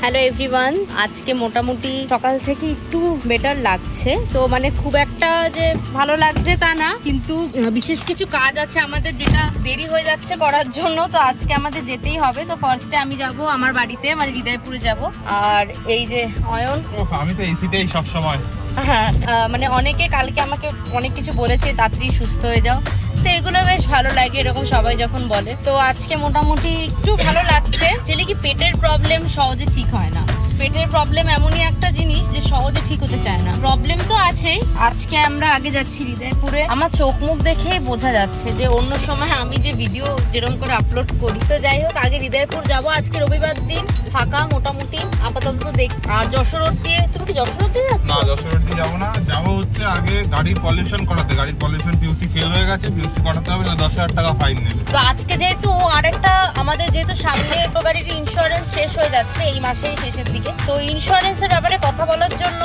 Hello everyone, আজকে মোটামুটি সকাল থেকে একটু বেটার লাগছে। তো মানে খুব একটা যে ভালো লাগছে তা না, কিন্তু বিশেষ কিছু কাজ আছে আমাদের যেটা দেরি হয়ে যাচ্ছে করার জন্য। তো আজকে আমাদের যেতেই হবে। তো ফার্স্টে আমি যাব আমার বাড়িতে, মানে হৃদয়পুরে যাব। আর এই যে অয়ন, আমি তো এসিটাই সব সময়। হ্যাঁ, মানে অনেকে কালকে আমাকে অনেক কিছু বলেছে, তাড়াতাড়ি সুস্থ হয়ে যাও। তো এগুলো বেশ ভালো লাগে এরকম সবাই যখন বলে। তো আজকে মোটামুটি একটু ভালো লাগছে। যেলে কি পেটের প্রবলেম সহজে ঠিক হয় না। পেটের প্রবলেম এমনই একটা জিনিস যে সহজে ঠিক হতে চায় না। প্রবলেম তো আছেই। আজকে আমরা আগে যাচ্ছি হৃদয়পুরে। আমার চোখ মুখ দেখেই বোঝা যাচ্ছে যে অন্য সময় আমি যে ভিডিও যেরকম করে আপলোড করি। তো যাই হোক, আগে হৃদয়পুর যাবো। আজকে রবিবার দিন, ফাঁকা মোটামুটি আপাতত দেখ। আর যশোর রোড দিয়ে, তুমি কি যশোর রোড দিয়ে যাচ্ছ? না, যশোর রোড দিয়ে যাবো না। যাবো হচ্ছে আগে গাড়ির পলিউশন করাতে। গাড়ির পলিউশন পিউসি ফেল হয়ে গেছে, পিউসি করাতে হবে, 10,000 টাকা ফাইন দেবে। তো আজকে যেহেতু আরেকটা আমাদের যেহেতু সামনে গাড়ির ইন্স্যুরেন্স শেষ হয়ে যাচ্ছে এই মাসেই শেষের দিকে, তো ইন্স্যুরেন্সের ব্যাপারে কথা বলার জন্য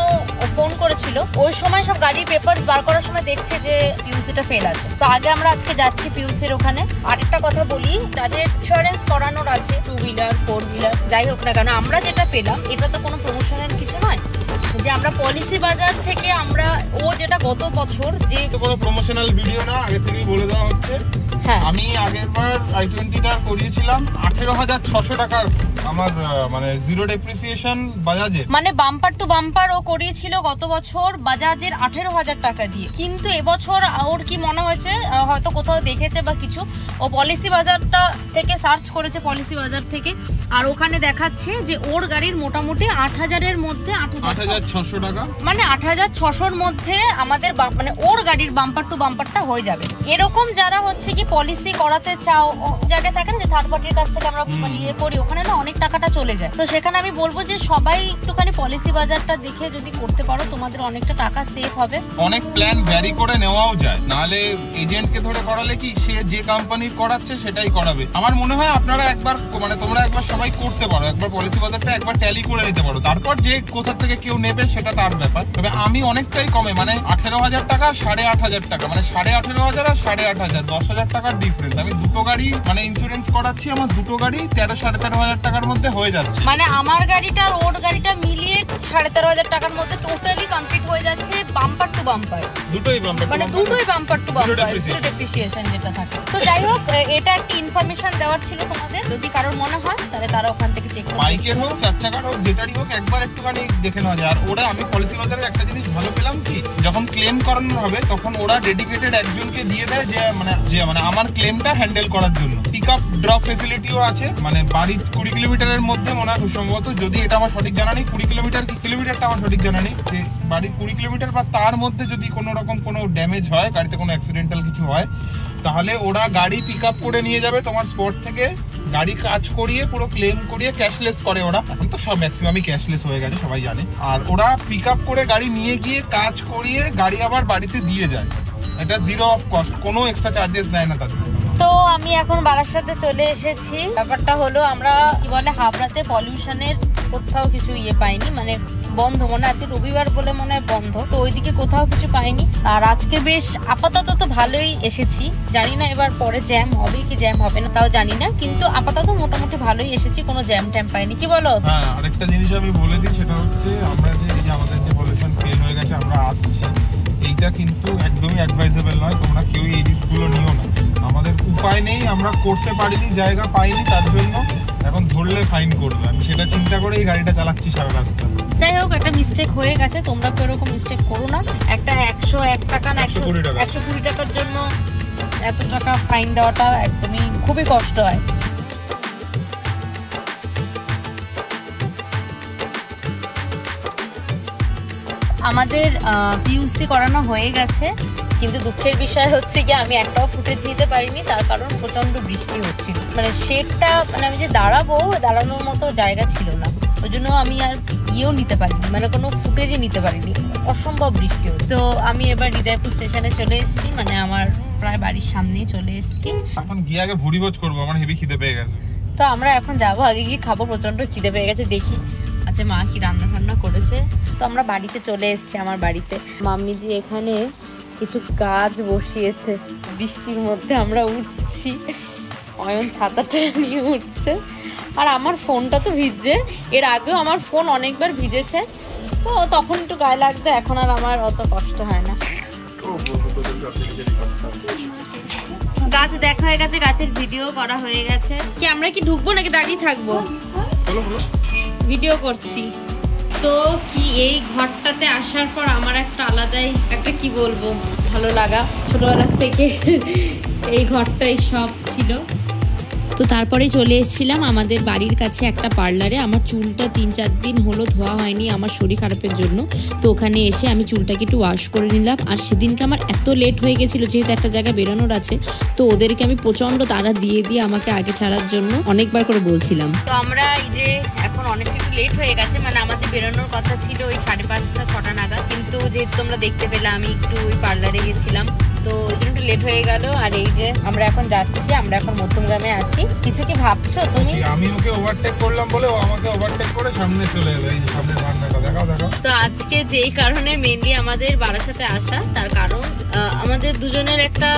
ফোন করেছিল। ওই সময় সব গাড়ির পেপারস বার করার সময় দেখছে যে পিউসিটা ফেল আছে। তো আগে আমরা আজকে যাচ্ছি পিউসির ওখানে। আরেকটা কথা বলি, যাদের ইন্স্যুরেন্স করানোর আছে 2 হুইলার 4 হুইলার যাই হোক না কেন, আমরা যেটা পেলাম এটা তো কোনো প্রমোশনের কিছু নয়, যে আমরা পলিসি বাজার থেকে আমরা যেটা গত বছর যে কোনো প্রমোশনাল ভিডিও না, আগে থেকেই বলে দেওয়া হচ্ছে। হ্যাঁ, আমি আগেরবার i20টা করিয়েছিলাম 18,600 টাকার। আমার মানে জিরো ডেপ্রিসিয়েশন বাজাজের, মানে বাম্পার টু বাম্পার ও করিয়েছিল গত বছর বাজাজের 18,000 টাকা দিয়ে। কিন্তু এবছর ওর কি মনে হয়েছে, হয়তো কোথাও দেখেছে বা কিছু, ও পলিসি বাজারটা থেকে সার্চ করেছে, পলিসি বাজার থেকে। আর ওখানে দেখাচ্ছে যে ওর গাড়ির মোটামুটি 8,000-এর মধ্যে 8,600 টাকা, মানে 8,600-র মধ্যে আমাদের মানে ওর গাড়ির বাম্পার টু বাম্পারটা হয়ে যাবে। এরকম যারা হচ্ছে কি পলিসি করাতে চাও, জায়গায় থাকে না যে থার্ড পার্টির কাছ থেকে আমরা মানে ইয়ে করি, ওখানে না অনেক টাকাটা চলে যায়। তো সেখানে আমি বলবো যে সবাই একটুখানি পলিসি বাজারটা দেখে যদি করতে পারো, তোমাদের অনেকটা টাকা সেভ হবে। অনেক প্ল্যান ভ্যারি করে নেওয়াও যায়, নাহলে এজেন্টকে ধরে করালে কি সে যে কোম্পানির করাচ্ছে সেটাই করাবে। আমার মনে হয় আপনারা একবার মানে তোমরা একবার সবাই করতে পারো, একবার পলিসি বাজারটা একবার ট্যালি করে নিতে পারো। তারপর যে কোথা থেকে কেউ নেবে সেটা তার ব্যাপার। তবে আমি অনেকটাই কমে, মানে 18,000 টাকা 8,500 টাকা, মানে 18,500 আর 8,500 10,000 টাকার ডিফারেন্স। আমি দুটো গাড়ি মানে ইন্স্যুরেন্স করাচ্ছি, আমার দুটো গাড়ি 13,500 টাকার মধ্যে হয়ে যাচ্ছে। মানে আমার গাড়িটা আর ওর গাড়িটা মিলিয়ে 13,500 টাকার মধ্যে টোটালি কমপ্লিট হয়ে যাচ্ছে বাম্পার টু বাম্পার। দুটোই বাম্পার, মানে দুটোই bumper to bumper, zero depreciation যেটা থাকে। তো যাই হোক, এটা একটা ইনফরমেশন দেওয়ার ছিল তোমাদের। যদি কারোর মনে হয় তাহলে তারা ওখান থেকে চেক করবে। বাইকের হোক, 4 চাকার হোক, যেটারই হোক, একবার একটুখানি দেখে নেওয়া যায়। আর ওরা, আমি পলিসি বাজারের একটা জিনিস ভালো পেলাম কি, যখন ক্লেম করানো হবে তখন ওরা ডেডিকেটেড একজনকে দিয়ে দেয় যে মানে আমার ক্লেমটা হ্যান্ডেল করার জন্য। পিক আপ ড্রপ ফেসিলিটিও আছে, মানে বাড়ির 20 কিলোমিটারের মধ্যে মনে হয় সম্ভবত, যদি এটা আমার সঠিক জানা নেই, 20 কিলোমিটার কি কিলোমিটারটা আমার সঠিক জানা নেই, যে বাড়ির 20 কিলোমিটার বা তার মধ্যে যদি কোনো রকম কোনো ড্যামেজ হয়, গাড়িতে কোনো অ্যাক্সিডেন্টাল কিছু হয়, তাহলে ওরা গাড়ি পিক আপ করে নিয়ে যাবে তোমার স্পট থেকে, গাড়ি কাজ করিয়ে পুরো ক্লেম করিয়ে ক্যাশলেস করে ওরা। এখন তো সব ম্যাক্সিমামই ক্যাশলেস হয়ে গেছে, সবাই জানে। আর ওরা পিক আপ করে গাড়ি নিয়ে গিয়ে কাজ করিয়ে গাড়ি আবার বাড়িতে দিয়ে যায়। এটা জিরো অফ কস্ট, কোনো এক্সট্রা চার্জেস নেয় না তাদের। তো আমি এখন বারাসাতে চলে এসেছি। ব্যাপারটা হলো, আমরা কি বলে হাবড়াতে পলিউশনের কোথাও কিছু পাইনি, মানে বন্ধ মনে আছে, রবিবার বলে মনে হয় বন্ধ। তো ওইদিকে কোথাও কিছু পাইনি। আর আজকে বেশ আপাতত তো ভালোই এসেছি, জানি না এবার পরে জ্যাম হবে কি জ্যাম হবে না তাও জানি না, কিন্তু আপাতত মোটামুটি ভালোই এসেছি, কোনো জ্যাম ট্যাম পাইনি। কি বলো? হ্যাঁ, আরেকটা জিনিস আমি বলে দিই, সেটা হচ্ছে আমরা যে আমাদের যে পলিউশন ফেল হয়ে গেছে, আমরা আসছি, এইটা কিন্তু একদমই অ্যাডভাইজেবল নয়। তোমরা কেউ এই রিস্কগুলো নিও না। আমাদের উপায় নেই, আমরা করতে পারিনি, জায়গা পাইনি, তার জন্য এখন ধরলে ফাইন করবে। আমি সেটা চিন্তা করে এই গাড়িটা চালাচ্ছি সারা রাস্তা। যাই হোক, একটা মিস্টেক হয়ে গেছে, তোমরা কেউ এরকম মিস্টেক করো না। একটা 101 টাকা না 120 টাকার জন্য এত টাকা ফাইন দেওয়াটা একদমই খুবই কষ্ট হয়। আমাদের পিউসি করানো হয়ে গেছে, কিন্তু দুঃখের বিষয় হচ্ছে কি আমি একটাও ফুটেজ নিতে পারিনি, তার কারণ প্রচন্ড বৃষ্টি হচ্ছিল। মানে শেডটা, মানে আমি যে দাঁড়ানোর মতো জায়গা ছিল না, ওই জন্য আমি আর নিতে পারিনি, মানে কোনো ফুটেজই নিতে পারিনি, অসম্ভব বৃষ্টি হচ্ছে। তো আমি এবার হৃদয়পুর স্টেশনে চলে এসেছি, মানে আমার প্রায় বাড়ির সামনেই চলে এসেছি। এখন গিয়ে আগে ভুড়ি ভোজ করবো, আমার হেভি খিদে পেয়ে গেছে। তো আমরা এখন যাবো, আগে গিয়ে খাবো, প্রচন্ড খিদে পেয়ে গেছে। দেখি আচ্ছা মা কি রান্না টান্না করেছে। তো আমরা বাড়িতে চলে এসেছি, আমার বাড়িতে মাম্মিজি এখানে কিছু গাছ বসিয়েছে। বৃষ্টির মধ্যে আমরা উঠছি, অয়ন ছাতাটা নিয়ে উঠছে, আর আমার ফোনটা তো ভিজছে, এর আগেও আমার ফোন অনেকবার ভিজেছে, তো তখন একটু গায়ে লাগতো, এখন আর আমার অত কষ্ট হয় না। গাছ দেখা হয়ে গেছে, গাছের ভিডিও করা হয়ে গেছে। কি আমরা কি ঢুকবো নাকি দাঁড়িয়ে থাকবো? ভিডিও করছি তো। কি এই ঘরটাতে আসার পর আমার একটা আলাদাই একটা কি বলবো ভালো লাগা, ছোটবেলা থেকে এই ঘরটাই সব ছিল। তো তারপরে চলে এসেছিলাম আমাদের বাড়ির কাছে একটা পার্লারে। আমার চুলটা 3-4 দিন হলো ধোয়া হয়নি আমার শরীর খারাপের জন্য, তো ওখানে এসে আমি চুলটাকে একটু ওয়াশ করে নিলাম। আর সেদিনকে আমার এত লেট হয়ে গেছিলো, যেহেতু একটা জায়গায় বেরোনোর আছে, তো ওদেরকে আমি প্রচণ্ড তাড়া দিয়ে আমাকে আগে ছাড়ার জন্য অনেকবার করে বলছিলাম। তো আমরা এই যে এখন অনেকটা একটু লেট হয়ে গেছে, মানে আমাদের বেরোনোর কথা ছিল ওই 5:30-6টা নাগাদ, কিন্তু যেহেতু তোমরা দেখতে পেলে আমি একটু ওই পার্লারে গেছিলাম, তো ওই জন্য একটু লেট হয়ে গেল। আর এই যে আমরা এখন যাচ্ছি, আমরা এখন মধ্যমগ্রামে আছি। কিছু কি ভাবছো তুমি? আমি ওকে ওভারটেক করলাম বলে ও আমাকে ওভারটেক করে সামনে চলে এলো। এই যে সামনের বারান্দাটা দেখাও। তো আজকে যেই কারণে মেইনলি আমাদের বারাসাতে আসা, তার কারণ আমাদের দুজনের একটা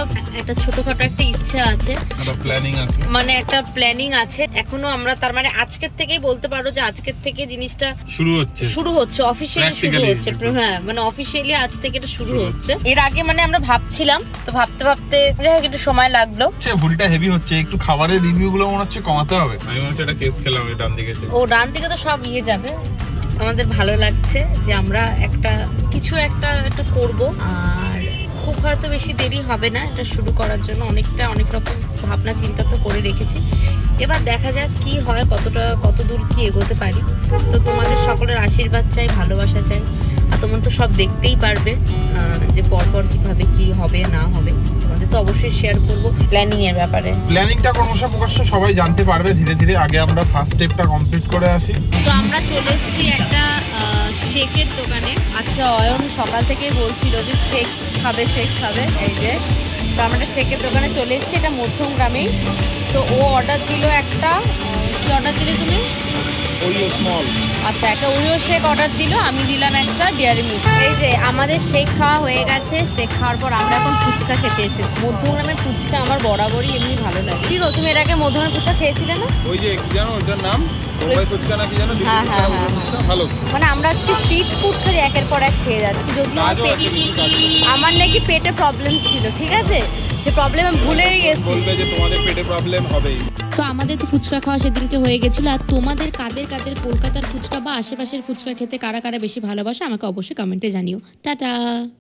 ছোটখাটো একটা ইচ্ছা আছে, একটা প্ল্যানিং আছে, মানে একটা প্ল্যানিং আছে এখনো। আমরা তার মানে আজকের থেকেই বলতে পারো যে আজকের থেকে জিনিসটা শুরু হচ্ছে অফিশিয়ালি শুরু হচ্ছে। হ্যাঁ, মানে অফিশিয়ালি আজ থেকে এটা শুরু হচ্ছে। এর আগে মানে আমরা ভাবছিলাম, তো ভাবতে ভাবতে যাই হোক একটু সময় লাগলো। ভুঁড়িটা হেভি হচ্ছে, একটু খাবারের রিভিউ গুলো মনে হচ্ছে কমাতে হবে। আমি মনে হচ্ছে একটা কেস খেলাম এই ডান দিকে। ও ডান দিকে তো সব যাবে। আমাদের ভালো লাগছে যে আমরা কিছু একটা করব, আর খুব হয়তো বেশি দেরি হবে না এটা শুরু করার জন্য। অনেক রকম ভাবনা চিন্তা তো করে রেখেছি, এবার দেখা যাক কি হয়, কত দূর কি এগোতে পারি। তো তোমাদের সকলের আশীর্বাদ চাই, ভালোবাসা চাই। আর তোমরা তো সব দেখতেই পারবে যে পরপর কিভাবে কি হবে না হবে। তোমাদের তো অবশ্যই শেয়ার করবো প্ল্যানিং এর ব্যাপারে। প্ল্যানিংটা ক্রমশ প্রকাশ্য সবাই জানতে পারবে ধীরে ধীরে। আগে আমরা ফার্স্ট স্টেপটা কমপ্লিট করে আসি। তো আমরা চলে এসেছি একটা শেকের দোকানে। আজকে অয়ন সকাল থেকেই বলছিল যে শেক খাবে। এই যে তো আমরা শেকের দোকানে চলে এসেছি, এটা মধ্যমগ্রামেই। তো ও অর্ডার দিল একটা, কি অর্ডার দিলে তুমি? Oreo small. আচ্ছা, একটা ওরিও শেক অর্ডার দিল, আমি দিলাম একটা ডেয়ারি মিল্ক। এই যে আমাদের শেক খাওয়া হয়ে গেছে। শেক খাওয়ার পর আমরা এখন ফুচকা খেতে এসেছি। মধ্যমগ্রামের ফুচকা আমার বরাবরই এমনি ভালো লাগে। কি গো, তুমি এর আগে মধ্যমগ্রামের ফুচকা খেয়েছিলে না? ওই যে কি জানো ওটার নাম, ফুচকা না কি জানো? হ্যাঁ, ভালো। মানে আমরা আজকে স্ট্রিট ফুড খালি একের পর এক খেয়ে যাচ্ছি। যদিও আমার নাকি পেটে প্রবলেম ছিল, ঠিক আছে, সে প্রবলেম আমি ভুলেই গেছি। বলবে যে তোমাদের পেটে প্রবলেম হবেই। তো আমাদের তো ফুচকা খাওয়া সেদিনকে হয়ে গেছিল। আর তোমাদের কাদের কলকাতার ফুচকা বা আশেপাশের ফুচকা খেতে কারা বেশি ভালোবাসো আমাকে অবশ্যই কমেন্টে জানিও। টাটা।